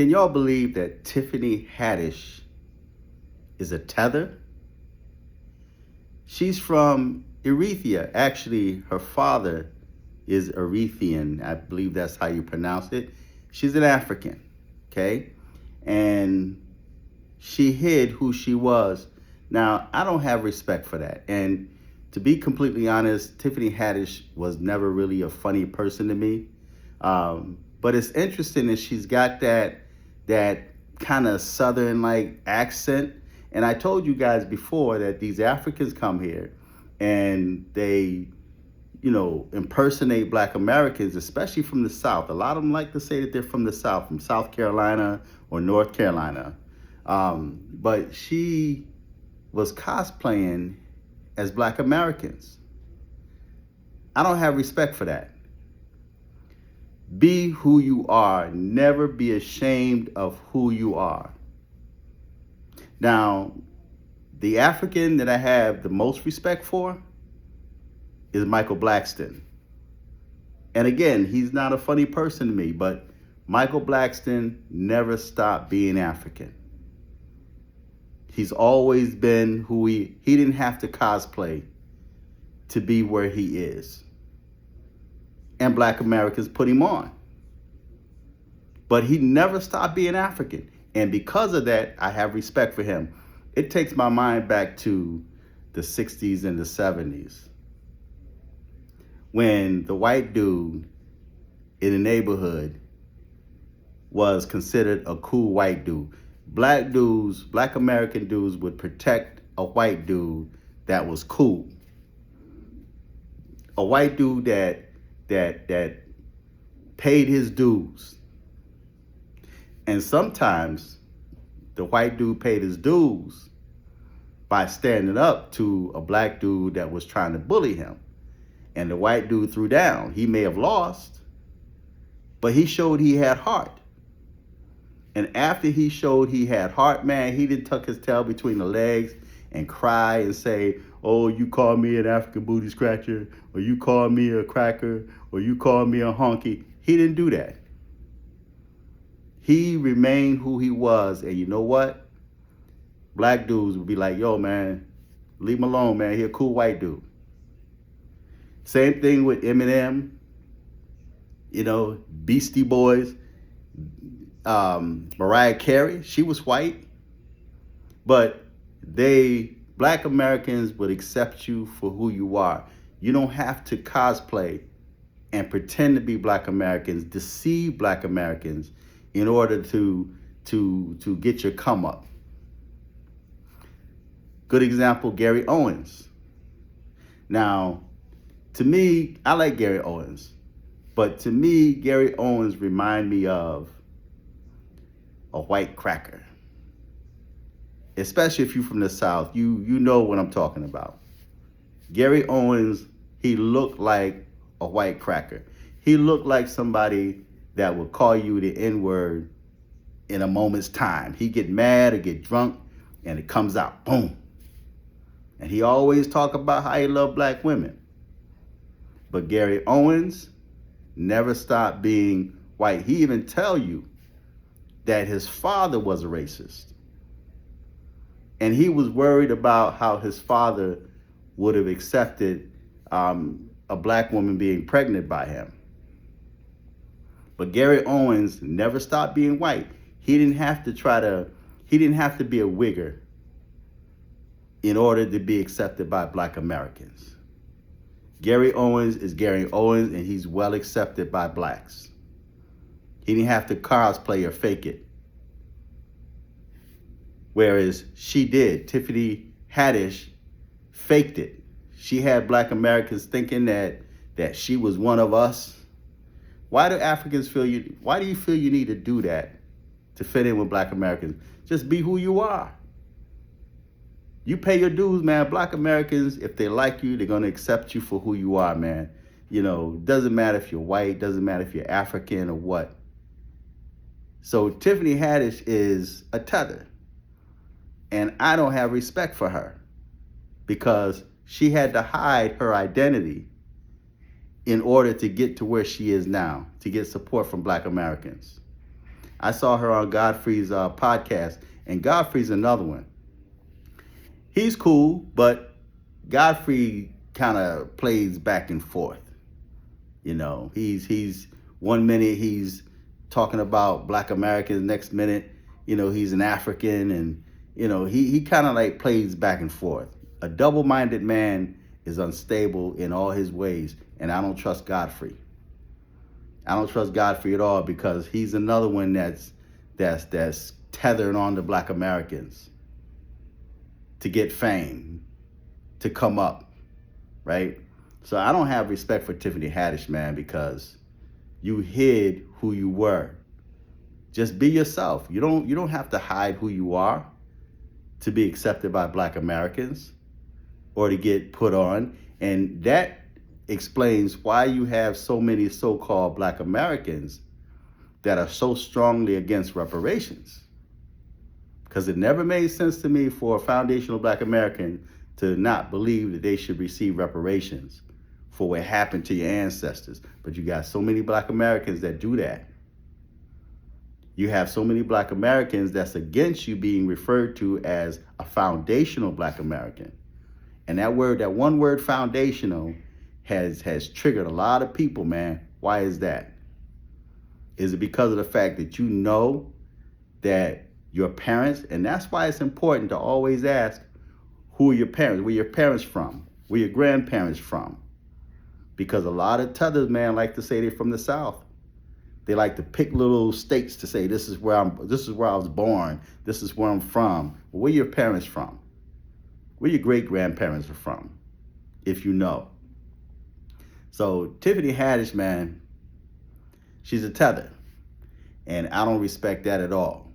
Can y'all believe that Tiffany Haddish is a Tether? She's from Eritrea. Actually, her father is Eritrean. I believe that's how you pronounce it. She's an African, okay? And she hid who she was. Now, I don't have respect for that. And to be completely honest, Tiffany Haddish was never really a funny person to me. But it's interesting that she's got that kind of southern like accent. And I told you guys before that these Africans come here and they, impersonate Black Americans, especially from the South. A lot of them like to say that they're from the South, from South Carolina or North Carolina. But she was cosplaying as Black Americans. I don't have respect for that. Be who you are. Never be ashamed of who you are. Now, the African that I have the most respect for is Michael Blackson. And again, he's not a funny person to me, but Michael Blackson never stopped being African. He's always been who he didn't have to cosplay to be where he is. And Black Americans put him on. But he never stopped being African. And because of that, I have respect for him. It takes my mind back to the 60s and the 70s when the white dude in the neighborhood was considered a cool white dude. Black American dudes would protect a white dude that was cool. A white dude that paid his dues. And sometimes the white dude paid his dues by standing up to a black dude that was trying to bully him. And the white dude threw down. He may have lost, but he showed he had heart. And after he showed he had heart, man, he didn't tuck his tail between the legs and cry and say, oh, you call me an African booty scratcher, or you call me a cracker, or you call me a honky. He didn't do that. He remained who he was. And you know what? Black dudes would be like, yo, man, leave him alone, man. He a cool white dude. Same thing with Eminem, Beastie Boys, Mariah Carey. She was white, but Black Americans would accept you for who you are. You don't have to cosplay and pretend to be Black Americans, deceive Black Americans in order to get your come up. Good example, Gary Owens. Now, to me, I like Gary Owens, but to me, Gary Owens remind me of a white cracker. Especially if you're from the South, you know what I'm talking about. Gary Owens, he looked like a white cracker. He looked like somebody that would call you the N-word in a moment's time. He get mad or get drunk and it comes out, boom. And he always talk about how he loved black women. But Gary Owens never stopped being white. He even tell you that his father was a racist. And he was worried about how his father would have accepted a black woman being pregnant by him. But Gary Owens never stopped being white. He didn't have to be a wigger in order to be accepted by Black Americans. Gary Owens is Gary Owens, and he's well accepted by blacks. He didn't have to cosplay or fake it. Whereas she did. Tiffany Haddish faked it. She had Black Americans thinking that she was one of us. Why do you feel you need to do that to fit in with Black Americans? Just be who you are. You pay your dues, man. Black Americans, if they like you, they're going to accept you for who you are, man. Doesn't matter if you're white, doesn't matter if you're African or what. So Tiffany Haddish is a Tether. And I don't have respect for her because she had to hide her identity in order to get to where she is now, to get support from Black Americans. I saw her on Godfrey's podcast, and Godfrey's another one. He's cool, but Godfrey kind of plays back and forth. You know, he's 1 minute he's talking about Black Americans, next minute, you know, he's an African, and you know, he kind of like plays back and forth. A double-minded man is unstable in all his ways, and I don't trust Godfrey. I don't trust Godfrey at all, because he's another one that's tethered on to Black Americans to get fame, to come up, right? So I don't have respect for Tiffany Haddish, man, because you hid who you were. Just be yourself. You don't have to hide who you are to be accepted by Black Americans or to get put on. And that explains why you have so many so-called Black Americans that are so strongly against reparations. Because it never made sense to me for a foundational Black American to not believe that they should receive reparations for what happened to your ancestors. But you got so many Black Americans that do that. You have so many Black Americans that's against you being referred to as a foundational Black American. And that one word foundational has triggered a lot of people, man. Why is that? Is it because of the fact that you know that your parents, and that's why it's important to always ask, who are your parents? Where your parents from? Where your grandparents from? Because a lot of Tethers, man, like to say they're from the South. They like to pick little states to say, this is where I was born, this is where I'm from. Well, where your parents from? Where your great grandparents are from, if you know. So Tiffany Haddish, man, she's a Tether. And I don't respect that at all.